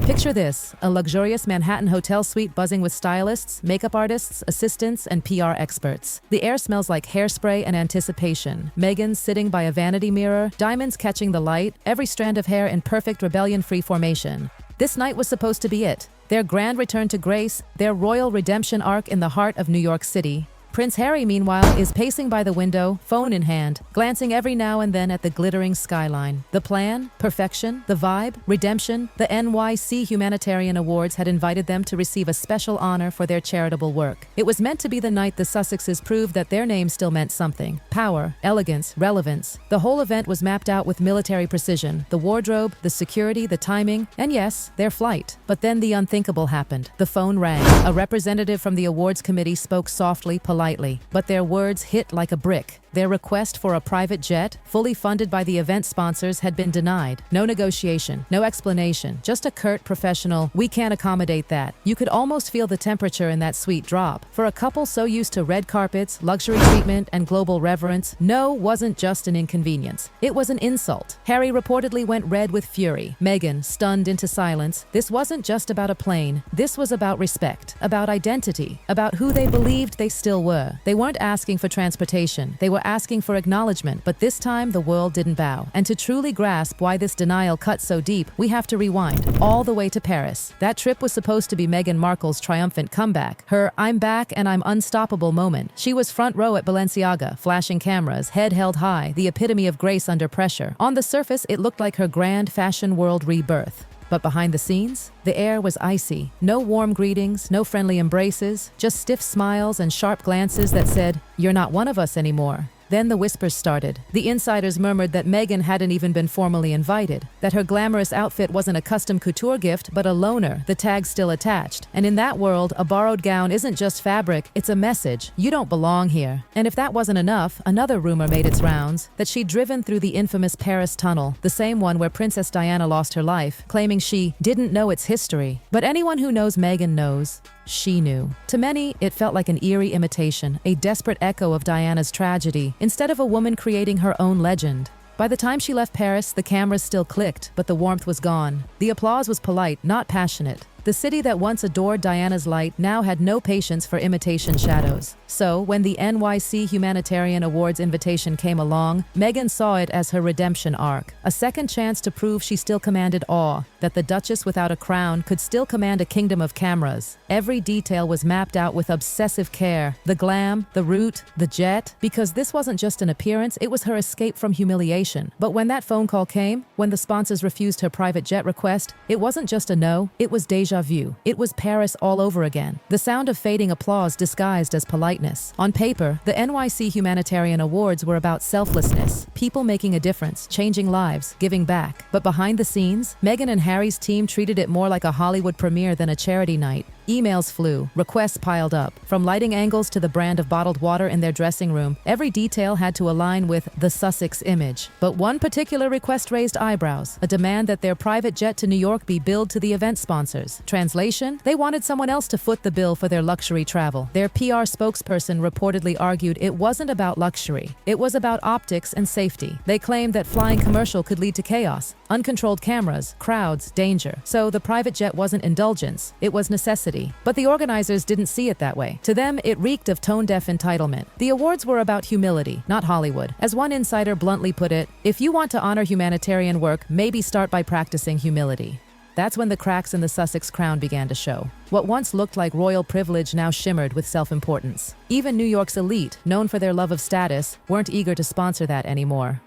Picture this, a luxurious Manhattan hotel suite buzzing with stylists, makeup artists, assistants, and PR experts. The air smells like hairspray and anticipation. Meghan sitting by a vanity mirror, diamonds catching the light, every strand of hair in perfect rebellion-free formation. This night was supposed to be it. Their grand return to grace, their royal redemption arc in the heart of New York City. Prince Harry, meanwhile, is pacing by the window, phone in hand, glancing every now and then at the glittering skyline. The plan, perfection, the vibe, redemption, the NYC Humanitarian Awards had invited them to receive a special honor for their charitable work. It was meant to be the night the Sussexes proved that their name still meant something. Power, elegance, relevance. The whole event was mapped out with military precision. The wardrobe, the security, the timing, and yes, their flight. But then the unthinkable happened. The phone rang. A representative from the awards committee spoke softly, politely, but their words hit like a brick. Their request for a private jet, fully funded by the event sponsors, had been denied. No negotiation, no explanation, just a curt, professional, "We can't accommodate that." You could almost feel the temperature in that suite drop. For a couple so used to red carpets, luxury treatment, and global reverence, no wasn't just an inconvenience. It was an insult. Harry reportedly went red with fury. Meghan, stunned into silence. This wasn't just about a plane. This was about respect, about identity, about who they believed they still were. They weren't asking for transportation. They were asking for acknowledgement, but this time the world didn't bow. And to truly grasp why this denial cut so deep, we have to rewind all the way to Paris. That trip was supposed to be Meghan Markle's triumphant comeback, her "I'm back and I'm unstoppable" moment. She was front row at Balenciaga, flashing cameras, head held high, the epitome of grace under pressure. On the surface, it looked like her grand fashion world rebirth. But behind the scenes, the air was icy. No warm greetings, no friendly embraces, just stiff smiles and sharp glances that said, "You're not one of us anymore." Then the whispers started. The insiders murmured that Meghan hadn't even been formally invited, that her glamorous outfit wasn't a custom couture gift, but a loaner, the tag still attached. And in that world, a borrowed gown isn't just fabric, it's a message. You don't belong here. And if that wasn't enough, another rumor made its rounds, that she'd driven through the infamous Paris tunnel, the same one where Princess Diana lost her life, claiming she didn't know its history. But anyone who knows Meghan knows. She knew. To many, it felt like an eerie imitation, a desperate echo of Diana's tragedy, instead of a woman creating her own legend. By the time she left Paris, the cameras still clicked, but the warmth was gone. The applause was polite, not passionate. The city that once adored Diana's light now had no patience for imitation shadows. So, when the NYC Humanitarian Awards invitation came along, Meghan saw it as her redemption arc, a second chance to prove she still commanded awe, that the Duchess without a crown could still command a kingdom of cameras. Every detail was mapped out with obsessive care, the glam, the route, the jet, because this wasn't just an appearance, it was her escape from humiliation. But when that phone call came, when the sponsors refused her private jet request, it wasn't just a no, it was déjà vu. It was Paris all over again. The sound of fading applause disguised as politeness. On paper, the NYC Humanitarian Awards were about selflessness, people making a difference, changing lives, giving back. But behind the scenes, Meghan and Harry's team treated it more like a Hollywood premiere than a charity night. Emails flew, requests piled up. From lighting angles to the brand of bottled water in their dressing room, every detail had to align with the Sussex image. But one particular request raised eyebrows, a demand that their private jet to New York be billed to the event sponsors. Translation? They wanted someone else to foot the bill for their luxury travel. Their PR spokesperson reportedly argued it wasn't about luxury. It was about optics and safety. They claimed that flying commercial could lead to chaos, uncontrolled cameras, crowds, danger. So the private jet wasn't indulgence, it was necessity. But the organizers didn't see it that way. To them, it reeked of tone-deaf entitlement. The awards were about humility, not Hollywood. As one insider bluntly put it, if you want to honor humanitarian work, maybe start by practicing humility. That's when the cracks in the Sussex crown began to show. What once looked like royal privilege now shimmered with self-importance. Even New York's elite, known for their love of status, weren't eager to sponsor that anymore.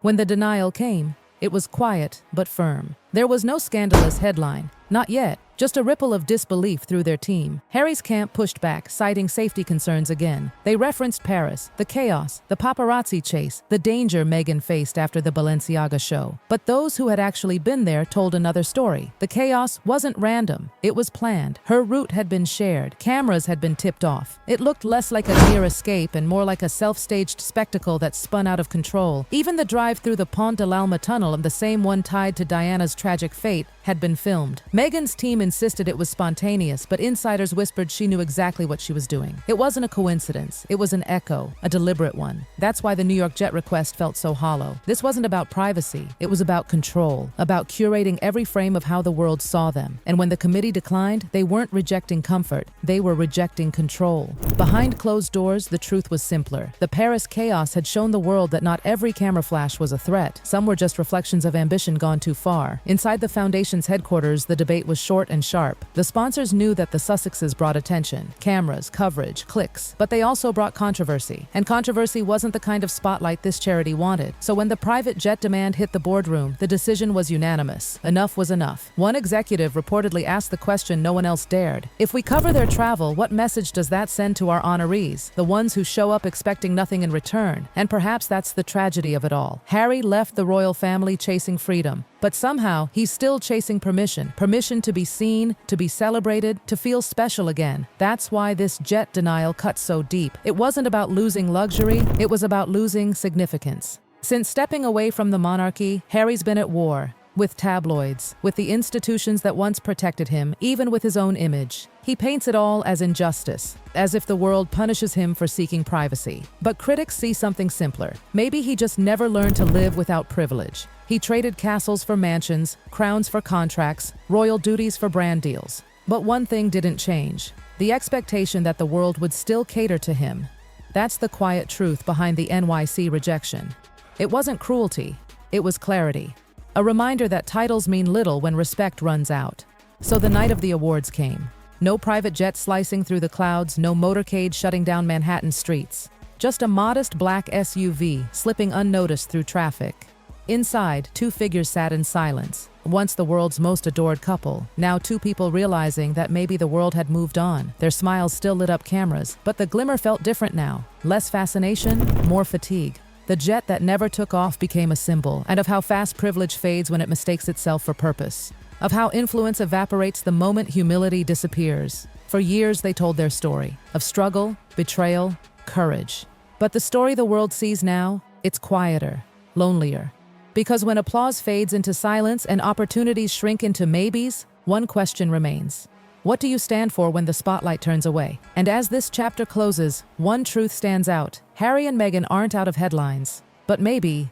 When the denial came, it was quiet but firm. There was no scandalous headline. Not yet. Just a ripple of disbelief through their team. Harry's camp pushed back, citing safety concerns again. They referenced Paris, the chaos, the paparazzi chase, the danger Meghan faced after the Balenciaga show. But those who had actually been there told another story. The chaos wasn't random. It was planned. Her route had been shared. Cameras had been tipped off. It looked less like a near escape and more like a self-staged spectacle that spun out of control. Even the drive through the Pont de l'Alma tunnel, and the same one tied to Diana's tragic fate, had been filmed. Meghan's team insisted it was spontaneous, but insiders whispered she knew exactly what she was doing. It wasn't a coincidence. It was an echo, a deliberate one. That's why the New York jet request felt so hollow. This wasn't about privacy. It was about control, about curating every frame of how the world saw them. And when the committee declined, they weren't rejecting comfort. They were rejecting control. Behind closed doors, the truth was simpler. The Paris chaos had shown the world that not every camera flash was a threat. Some were just reflections of ambition gone too far. Inside the foundation's headquarters, the debate was short and sharp. The sponsors knew that the Sussexes brought attention, cameras, coverage, clicks, but they also brought controversy. And controversy wasn't the kind of spotlight this charity wanted. So when the private jet demand hit the boardroom, the decision was unanimous. Enough was enough. One executive reportedly asked the question no one else dared. If we cover their travel, what message does that send to our honorees, the ones who show up expecting nothing in return? And perhaps that's the tragedy of it all. Harry left the royal family chasing freedom, but somehow he's still chasing permission. Permission to be seen, to be celebrated, to feel special again. That's why this jet denial cut so deep. It wasn't about losing luxury, it was about losing significance. Since stepping away from the monarchy, Harry's been at war. With tabloids, with the institutions that once protected him, even with his own image. He paints it all as injustice, as if the world punishes him for seeking privacy. But critics see something simpler. Maybe he just never learned to live without privilege. He traded castles for mansions, crowns for contracts, royal duties for brand deals. But one thing didn't change: the expectation that the world would still cater to him. That's the quiet truth behind the NYC rejection. It wasn't cruelty, it was clarity. A reminder that titles mean little when respect runs out. So the night of the awards came. No private jet slicing through the clouds, no motorcade shutting down Manhattan streets. Just a modest black SUV slipping unnoticed through traffic. Inside, two figures sat in silence. Once the world's most adored couple, now two people realizing that maybe the world had moved on. Their smiles still lit up cameras, but the glimmer felt different now. Less fascination, more fatigue. The jet that never took off became a symbol, and of how fast privilege fades when it mistakes itself for purpose. Of how influence evaporates the moment humility disappears. For years they told their story, of struggle, betrayal, courage. But the story the world sees now, it's quieter, lonelier. Because when applause fades into silence and opportunities shrink into maybes, one question remains. What do you stand for when the spotlight turns away? And as this chapter closes, one truth stands out. Harry and Meghan aren't out of headlines. But maybe,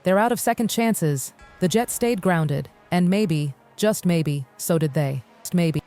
they're out of second chances. The jet stayed grounded, and maybe, just maybe, so did they. Maybe.